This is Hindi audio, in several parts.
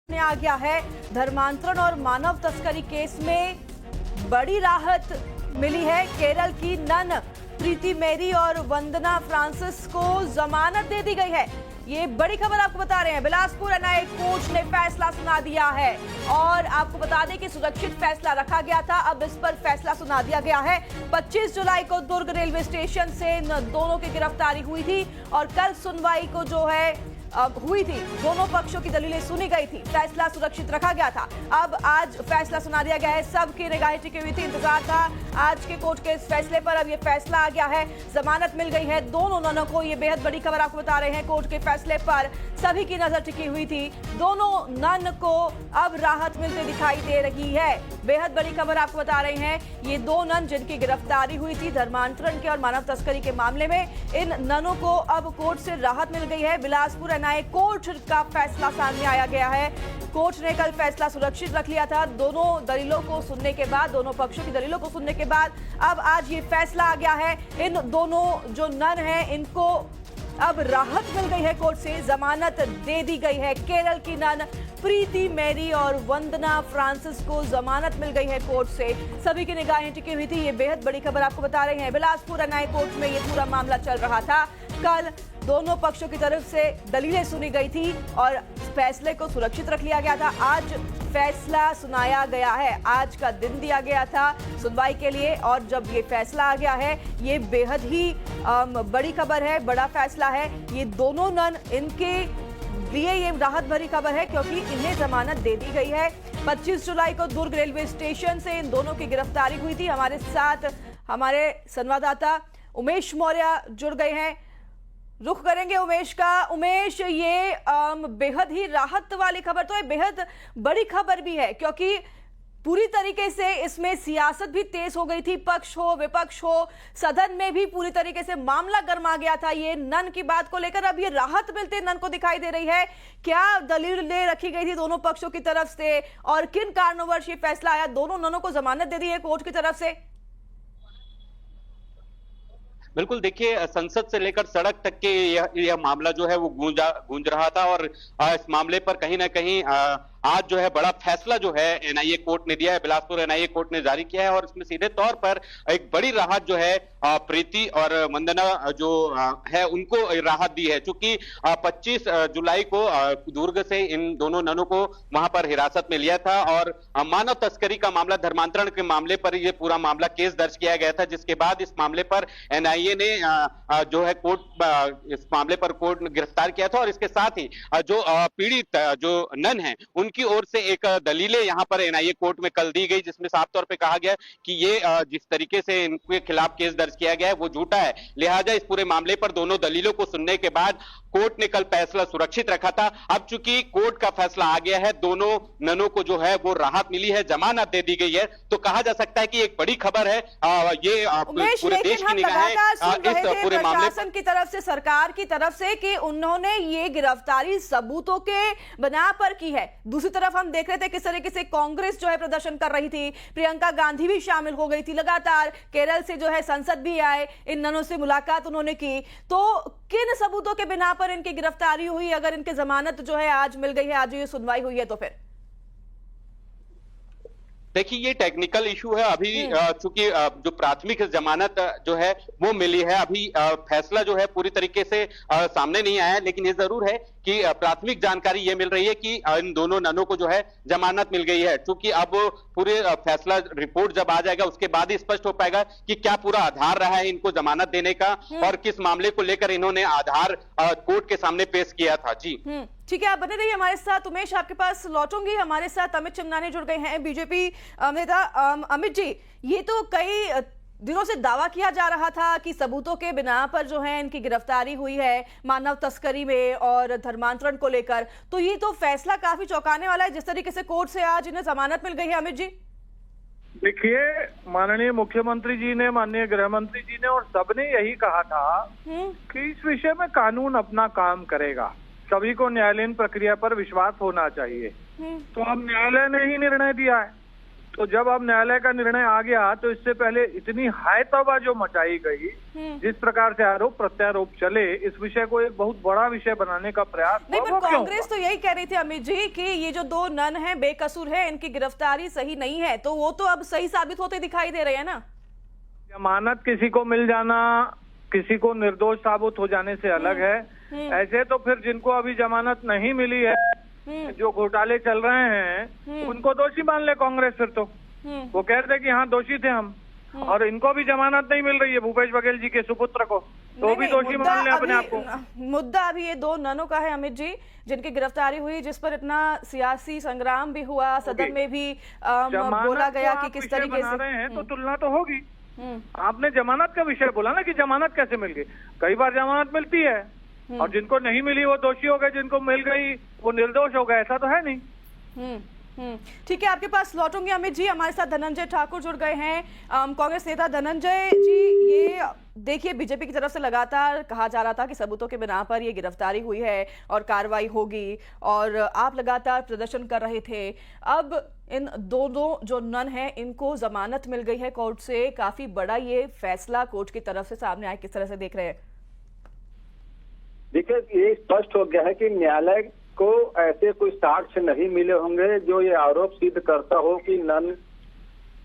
में आ गया है। धर्मांतरण और मानव तस्करी केस में बड़ी राहत मिली है। केरल की नन प्रीति मेरी और वंदना फ्रांसिस को जमानत दे दी गई है। ये बड़ी खबर आपको बता रहे हैं। बिलासपुर एनआईए कोर्ट ने फैसला सुना दिया है और आपको बता दें कि सुरक्षित फैसला रखा गया था, अब इस पर फैसला सुना दिया गया है। 25 जुलाई को दुर्ग रेलवे स्टेशन से इन दोनों की गिरफ्तारी हुई थी और कल सुनवाई को जो है हुई थी। दोनों पक्षों की दलीलें सुनी गई थी, फैसला सुरक्षित रखा गया था। अब आज फैसला सुना दिया गया है। सबकी निगाहें टिकी हुई थी, इंतजार था आज के कोर्ट के इस फैसले पर। अब ये फैसला आ गया है, जमानत मिल गई है दोनों ननों को। ये बेहद बड़ी खबर आपको बता रहे हैं। कोर्ट के फैसले पर सभी की नजर टिकी हुई थी। दोनों नन को अब राहत मिलती दिखाई दे रही है। बेहद बड़ी खबर आपको बता रहे हैं। ये दो नन जिनकी गिरफ्तारी हुई थी धर्मांतरण के और मानव तस्करी के मामले में, इन ननों को अब कोर्ट से राहत मिल गई है। बिलासपुर एनआईए कोर्ट का फैसला सामने आया गया है। कोर्ट ने कल फैसला सुरक्षित रख लिया था। दोनों दलीलों को सुनने के बाद, दोनों पक्षों की दलीलों को सुनने के बाद अब आज ये फैसला आ गया है। इन दोनों जो नन हैं इनको अब राहत मिल गई है, कोर्ट से जमानत दे दी गई है। केरल की नन प्रीति मेरी और वंदना फ्रांसिस को जमानत मिल गई है कोर्ट से। सभी की निगाहें टिकी हुई थी। ये बेहद बड़ी खबर आपको बता रहे हैं। बिलासपुर एनआईए कोर्ट में ये पूरा मामला चल रहा था। कल दोनों पक्षों की तरफ से दलीलें सुनी गई थी और फैसले को सुरक्षित रख लिया गया था। आज फैसला सुनाया गया है। आज का दिन दिया गया था सुनवाई के लिए और जब ये फैसला आ गया है, ये बेहद ही बड़ी खबर है, बड़ा फैसला है। ये दोनों नन, इनके लिए ये राहत भरी खबर है क्योंकि इन्हें जमानत दे दी गई है। 25 जुलाई को दुर्ग रेलवे स्टेशन से इन दोनों की गिरफ्तारी हुई थी। हमारे साथ हमारे संवाददाता उमेश मौर्य जुड़ गए हैं। रुख करेंगे उमेश का। उमेश, ये बेहद ही राहत वाली खबर तो है, बेहद बड़ी खबर भी है क्योंकि पूरी तरीके से इसमें सियासत भी तेज हो गई थी। पक्ष हो विपक्ष हो, सदन में भी पूरी तरीके से मामला गर्मा गया था ये नन की बात को लेकर। अब ये राहत मिलते नन को दिखाई दे रही है। क्या दलीलें रखी गई थी दोनों पक्षों की तरफ से और किन कारणवश ये फैसला आया? दोनों ननों को जमानत दे दी है कोर्ट की तरफ से। बिल्कुल, देखिए संसद से लेकर सड़क तक के यह मामला जो है वो गूंज रहा था और इस मामले पर कहीं ना कहीं आज जो है बड़ा फैसला जो है एनआईए कोर्ट ने दिया है, बिलासपुर एनआईए कोर्ट ने जारी किया है और इसमें सीधे तौर पर एक बड़ी राहत जो है प्रीति और वंदना जो है उनको राहत दी है। चूंकि 25 जुलाई को दुर्ग से इन दोनों ननों को वहां पर हिरासत में लिया था और मानव तस्करी का मामला, धर्मांतरण के मामले पर ये पूरा मामला केस दर्ज किया गया था, जिसके बाद इस मामले पर एनआईए ने जो है इस मामले पर कोर्ट ने गिरफ्तार किया था और इसके साथ ही जो पीड़ित जो नन है उनकी ओर से एक दलीलें यहां पर एनआईए कोर्ट में कल दी गई, जिसमें साफ तौर पे कहा गया कि ये जिस तरीके से इनके खिलाफ केस दर्ज किया गया है वो झूठा है। लिहाजा इस पूरे मामले पर दोनों दलीलों को सुनने के बाद कोर्ट ने कल फैसला सुरक्षित रखा था। अब चूंकि कोर्ट का फैसला आ गया है, दोनों ननों को जो है वो राहत मिली है, जमानत दे दी गई है, तो कहा जा सकता है कि एक बड़ी खबर है। ये पूरे देश की निगाहें इस पूरे मामले प्रशासन की तरफ से, सरकार की तरफ से कि उन्होंने ये गिरफ्तारी सबूतों के बना पर की है। दूसरी तरफ हम देख रहे थे किस तरीके से कांग्रेस जो है प्रदर्शन कर रही थी, प्रियंका गांधी भी शामिल हो गई थी लगातार। केरल से जो है संसद भी आए, इन ननों से मुलाकात उन्होंने की। तो किन सबूतों के बिना पर इनकी गिरफ्तारी हुई? अगर इनकी जमानत जो है आज मिल गई है, आज ये सुनवाई हुई है, तो फिर देखिए ये टेक्निकल इशू है। अभी चूंकि जो प्राथमिक जमानत जो है वो मिली है, अभी फैसला जो है पूरी तरीके से सामने नहीं आया है, लेकिन ये जरूर है कि प्राथमिक जानकारी ये मिल रही है कि इन दोनों ननों को जो है जमानत मिल गई है। चूंकि अब पूरे फैसला रिपोर्ट जब आ जाएगा उसके बाद ही स्पष्ट हो पाएगा कि क्या पूरा आधार रहा है इनको जमानत देने का और किस मामले को लेकर इन्होंने आधार कोर्ट के सामने पेश किया था। जी ठीक है, आप बने रहिए हमारे साथ। उमेश, आपके पास लौटूंगी। हमारे साथ अमित चिमनानी जुड़ गए हैं, बीजेपी नेता। अमित जी, ये तो कई दिनों से दावा किया जा रहा था कि सबूतों के बिना पर जो है इनकी गिरफ्तारी हुई है मानव तस्करी में और धर्मांतरण को लेकर, तो ये तो फैसला काफी चौंकाने वाला है जिस तरीके से कोर्ट से आज इन्हें जमानत मिल गई है। अमित जी, देखिए, माननीय मुख्यमंत्री जी ने, माननीय गृह मंत्री जी ने और सबने यही कहा था कि इस विषय में कानून अपना काम करेगा, सभी को न्यायालयीन प्रक्रिया पर विश्वास होना चाहिए। तो अब न्यायालय ने ही निर्णय दिया है तो जब अब न्यायालय का निर्णय आ गया तो इससे पहले इतनी हाय तौबा जो मचाई गई, जिस प्रकार से आरोप प्रत्यारोप चले, इस विषय को एक बहुत बड़ा विषय बनाने का प्रयास नहीं, वो पर क्यों कांग्रेस तो यही कह रही थी अमित जी कि ये जो 2 नन हैं बेकसूर है, इनकी गिरफ्तारी सही नहीं है, तो वो तो अब सही साबित होते दिखाई दे रहे हैं ना। जमानत किसी को मिल जाना किसी को निर्दोष साबित हो जाने से अलग है। ऐसे तो फिर जिनको अभी जमानत नहीं मिली है, जो घोटाले चल रहे हैं, उनको दोषी मान ले कांग्रेस। फिर तो वो कहते हैं कि हाँ दोषी थे हम, और इनको भी जमानत नहीं मिल रही है भूपेश बघेल जी के सुपुत्र को, तो भी दोषी मान ले अपने आप को। मुद्दा अभी ये 2 ननों का है अमित जी, जिनकी गिरफ्तारी हुई, जिस पर इतना सियासी संग्राम भी हुआ, सदन में भी बोला गया कि किस तरीके से रहे हैं, तो तुलना तो होगी। आपने जमानत का विषय बोला ना कि जमानत कैसे मिल गई। कई बार जमानत मिलती है और जिनको नहीं मिली वो दोषी हो गए, जिनको मिल गई वो निर्दोष हो गए, ऐसा तो है नहीं। ठीक है, आपके पास लौटूंगी अमित जी। हमारे साथ धनंजय ठाकुर जुड़ गए हैं, कांग्रेस नेता। धनंजय जी, ये देखिए बीजेपी की तरफ से लगातार कहा जा रहा था कि सबूतों के बिना पर ये गिरफ्तारी हुई है और कार्रवाई होगी, और आप लगातार प्रदर्शन कर रहे थे। अब इन दोनों जो नन हैं इनको जमानत मिल गई है कोर्ट से, काफी बड़ा ये फैसला कोर्ट की तरफ से सामने आया, किस तरह से देख रहे हैं? देखिए, ये स्पष्ट हो गया है कि न्यायालय को ऐसे कोई साक्ष्य नहीं मिले होंगे जो ये आरोप सिद्ध करता हो कि नन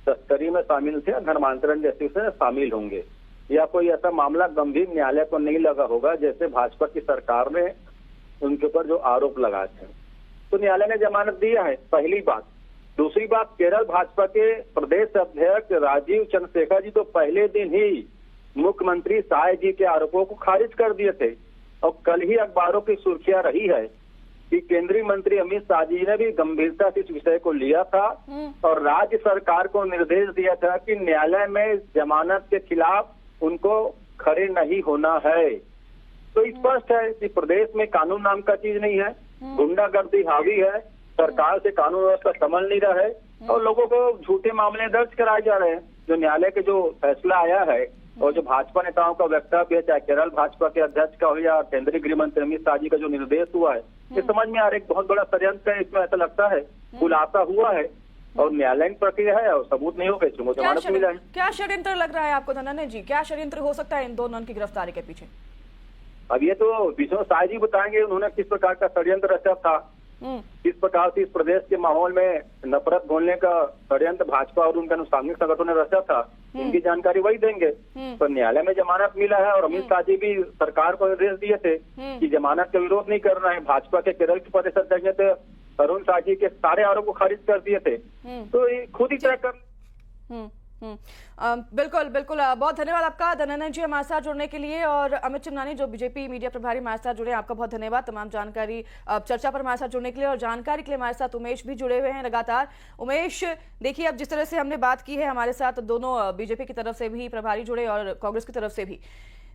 तस्करी में शामिल थे, धर्मांतरण जैसे उसमें शामिल होंगे, या कोई ऐसा मामला गंभीर न्यायालय को नहीं लगा होगा जैसे भाजपा की सरकार ने उनके ऊपर जो आरोप लगाए थे। तो न्यायालय ने जमानत दिया है, पहली बात। दूसरी बात, केरल भाजपा के प्रदेश अध्यक्ष राजीव चंद्रशेखर जी तो पहले दिन ही मुख्यमंत्री साय जी के आरोपों को खारिज कर दिए थे, और कल ही अखबारों की सुर्खियां रही है कि केंद्रीय मंत्री अमित शाह जी ने भी गंभीरता से इस विषय को लिया था और राज्य सरकार को निर्देश दिया था कि न्यायालय में जमानत के खिलाफ उनको खड़े नहीं होना है। तो स्पष्ट है कि प्रदेश में कानून नाम का चीज नहीं है, गुंडागर्दी हावी है, सरकार से कानून व्यवस्था संभल नहीं रहा है, और लोगों को झूठे मामले दर्ज कराए जा रहे हैं। जो न्यायालय के जो फैसला आया है और जो भाजपा नेताओं का वक्तव्य है, चाहे केरल भाजपा के अध्यक्ष का हो या केंद्रीय गृह मंत्री अमित शाह जी का जो निर्देश हुआ है, ये समझ में आ रहा है एक बहुत बड़ा षड्यंत्र है। इसमें ऐसा लगता है खुलासा हुआ है और न्यायालयिक प्रक्रिया है और सबूत नहीं हो गए, इसको जमानत मिला है। क्या षड्यंत्र लग रहा है आपको धनंजय जी? क्या षड्यंत्र हो सकता है इन 2 नन की गिरफ्तारी के पीछे? अब ये तो विष्णु साय जी बताएंगे उन्होंने किस प्रकार का षड्यंत्र रचा था, किस प्रकार से इस प्रदेश के माहौल में नफरत घोलने का षड्यंत्र भाजपा और उनके अनुसांगिक संगठनों ने रचा था, इनकी जानकारी वही देंगे। तो न्यायालय में जमानत मिला है और अमित शाह जी भी सरकार को निर्देश दिए थे कि जमानत का विरोध नहीं करना है। भाजपा के केरल के प्रदेश अध्यक्ष ने अरुण शाह जी के सारे आरोप को खारिज कर दिए थे, तो ये खुद ही तय कर। बिल्कुल बिल्कुल, बहुत धन्यवाद आपका धनंजय जी हमारे साथ जुड़ने के लिए, और अमित चिमनानी जो बीजेपी मीडिया प्रभारी हमारे साथ जुड़े, आपका बहुत धन्यवाद तमाम जानकारी चर्चा पर हमारे साथ जुड़ने के लिए। और जानकारी के लिए हमारे साथ उमेश भी जुड़े हुए हैं लगातार। उमेश, देखिए अब जिस तरह से हमने बात की है, हमारे साथ दोनों बीजेपी की तरफ से भी प्रभारी जुड़े और कांग्रेस की तरफ से भी,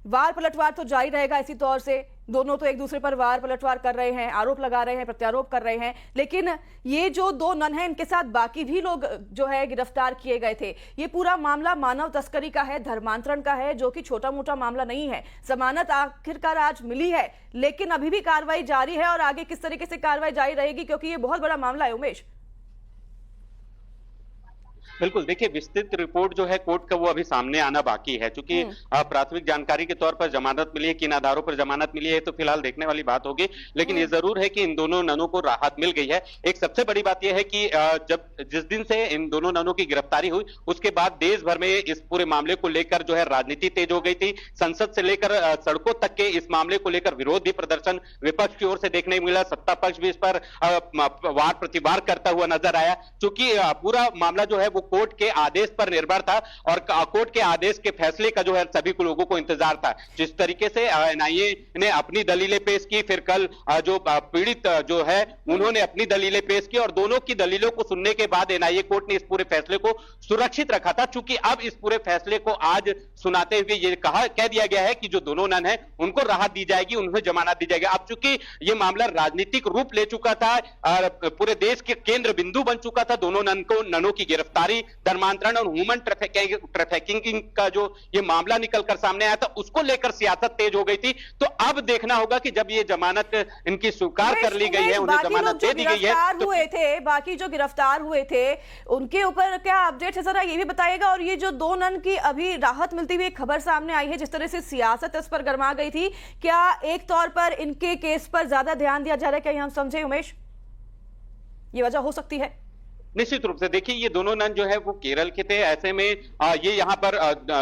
वार पलटवार तो जारी रहेगा इसी तौर से। दोनों तो एक दूसरे पर वार पलटवार कर रहे हैं, आरोप लगा रहे हैं, प्रत्यारोप कर रहे हैं, लेकिन ये जो 2 नन हैं इनके साथ बाकी भी लोग जो है गिरफ्तार किए गए थे। ये पूरा मामला मानव तस्करी का है, धर्मांतरण का है, जो कि छोटा मोटा मामला नहीं है। जमानत आखिरकार आज मिली है, लेकिन अभी भी कार्रवाई जारी है, और आगे किस तरीके से कार्रवाई जारी रहेगी, क्योंकि ये बहुत बड़ा मामला है। उमेश, बिल्कुल, देखिए विस्तृत रिपोर्ट जो है कोर्ट का वो अभी सामने आना बाकी है, क्योंकि प्राथमिक जानकारी के तौर पर जमानत मिली है, किन आधारों पर जमानत मिली है तो फिलहाल देखने वाली बात होगी, लेकिन ये जरूर है कि इन दोनों ननों को राहत मिल गई है। एक सबसे बड़ी बात यह है कि जब जिस दिन से इन दोनों ननों की गिरफ्तारी हुई उसके बाद देश भर में इस पूरे मामले को लेकर जो है राजनीति तेज हो गई थी। संसद से लेकर सड़कों तक के इस मामले को लेकर विरोधी प्रदर्शन विपक्ष की ओर से देखने को मिला, सत्ता पक्ष भी इस पर वार प्रतिवार करता हुआ नजर आया। चूंकि पूरा मामला जो है वो कोर्ट के आदेश पर निर्भर था और कोर्ट के आदेश के फैसले का जो है सभी को लोगों को इंतजार था। जिस तरीके से एनआईए ने अपनी दलीलें पेश की, फिर कल जो पीड़ित जो है उन्होंने अपनी दलीलें पेश की, और दोनों की दलीलों को सुनने के बाद एनआईए कोर्ट ने इस पूरे फैसले को सुरक्षित रखा था। चूंकि अब इस पूरे फैसले को आज सुनाते हुए ये कह दिया गया है कि जो दोनों नन है उनको राहत दी जाएगी, उन्हें जमानत दी जाएगी। अब चूंकि ये मामला राजनीतिक रूप ले चुका था और पूरे देश के केंद्र बिंदु बन चुका था दोनों ननों की गिरफ्तारी नारी धर्मांतरण और ह्यूमन ट्रैफिकिंग का जो ये मामला निकलकर सामने आया था, उसको लेकर सियासत तेज हो गई थी। तो अब देखना होगा कि जब ये जमानत इनकी स्वीकार कर ली गई है, उन्हें जमानत दे दी गई है, तो बाकी जो गिरफ्तार हुए थे उनके ऊपर क्या अपडेट है, जरा ये भी बताइएगा। और ये जो 2 नन की अभी राहत मिलती हुई एक खबर सामने आई है, जिस तरह से सियासत इस पर गर्मा गई थी, क्या एक तौर पर इनके केस पर ज्यादा ध्यान दिया जा रहा है, क्या हम समझे उमेश ये वजह हो सकती है? निश्चित रूप से देखिए, ये दोनों नन जो है वो केरल के थे। ऐसे में ये यहाँ पर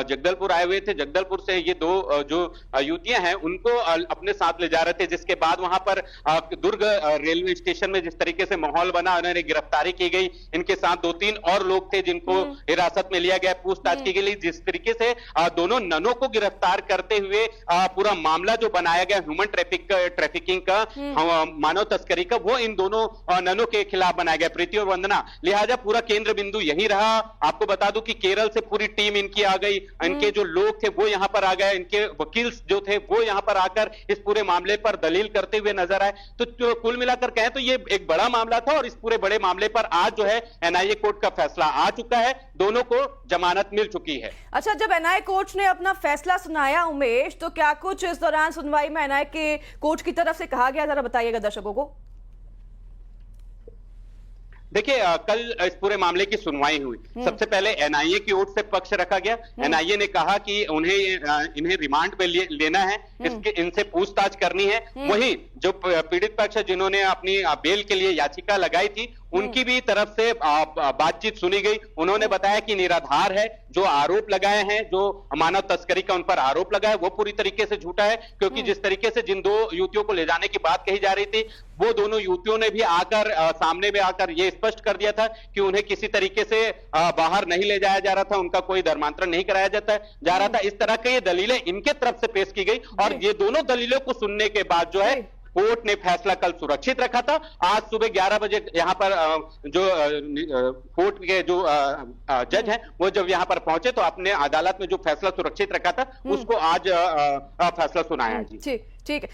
जगदलपुर आए हुए थे। जगदलपुर से ये 2 जो युवतियां हैं उनको अपने साथ ले जा रहे थे, जिसके बाद वहां पर दुर्ग रेलवे स्टेशन में जिस तरीके से माहौल बना, उन्होंने गिरफ्तारी की गई। इनके साथ 2-3 और लोग थे जिनको हिरासत में लिया गया, पूछताछ की गई। जिस तरीके से दोनों ननों को गिरफ्तार करते हुए पूरा मामला जो बनाया गया ह्यूमन ट्रैफिकिंग का, मानव तस्करी का, वो इन दोनों ननों के खिलाफ बनाया गया, प्रीति और वंदना। लिहाजा पूरा केंद्र बिंदु यही रहा। आपको बता दूं कि केरल से पूरी टीम इनकी आ गई, इनके जो लोग थे वो यहां पर आ गए, इनके वकील जो थे वो यहां पर आकर इस पूरे मामले पर दलील करते हुए नजर आए। तो कुल मिलाकर कहें तो ये एक बड़ा मामला था, और इस पूरे बड़े मामले पर आज जो है एनआईए कोर्ट का फैसला आ चुका है, दोनों को जमानत मिल चुकी है। अच्छा, जब एनआईए कोर्ट ने अपना फैसला सुनाया उमेश, तो क्या कुछ इस दौरान सुनवाई में एनआईए के कोर्ट की तरफ से कहा गया, जरा बताइएगा दर्शकों को। देखिए, कल इस पूरे मामले की सुनवाई हुई। सबसे पहले एनआईए की ओर से पक्ष रखा गया। एनआईए ने कहा कि इन्हें रिमांड पे लेना है, इनसे पूछताछ करनी है। वहीं जो पीड़ित पक्ष है, जिन्होंने अपनी बेल के लिए याचिका लगाई थी, उनकी भी तरफ से बातचीत सुनी गई। उन्होंने बताया कि निराधार है, जो आरोप लगाए हैं, जो मानव तस्करी का उन पर आरोप लगा है, वो पूरी तरीके से झूठा है। क्योंकि जिस तरीके से जिन 2 युवतियों को ले जाने की बात कही जा रही थी, वो दोनों युवतियों ने भी आकर सामने में आकर ये स्पष्ट कर दिया था कि उन्हें किसी तरीके से बाहर नहीं ले जाया जा रहा था, उनका कोई धर्मांतरण नहीं कराया जा रहा था। इस तरह की ये दलीलें इनके तरफ से पेश की गई, और ये दोनों दलीलों को सुनने के बाद जो है कोर्ट ने फैसला कल सुरक्षित रखा था। आज सुबह 11 बजे यहाँ पर जो कोर्ट के जो जज हैं, वो जब यहाँ पर पहुंचे तो अपने अदालत में जो फैसला सुरक्षित रखा था, उसको आज फैसला सुनाया जी। ठीक है।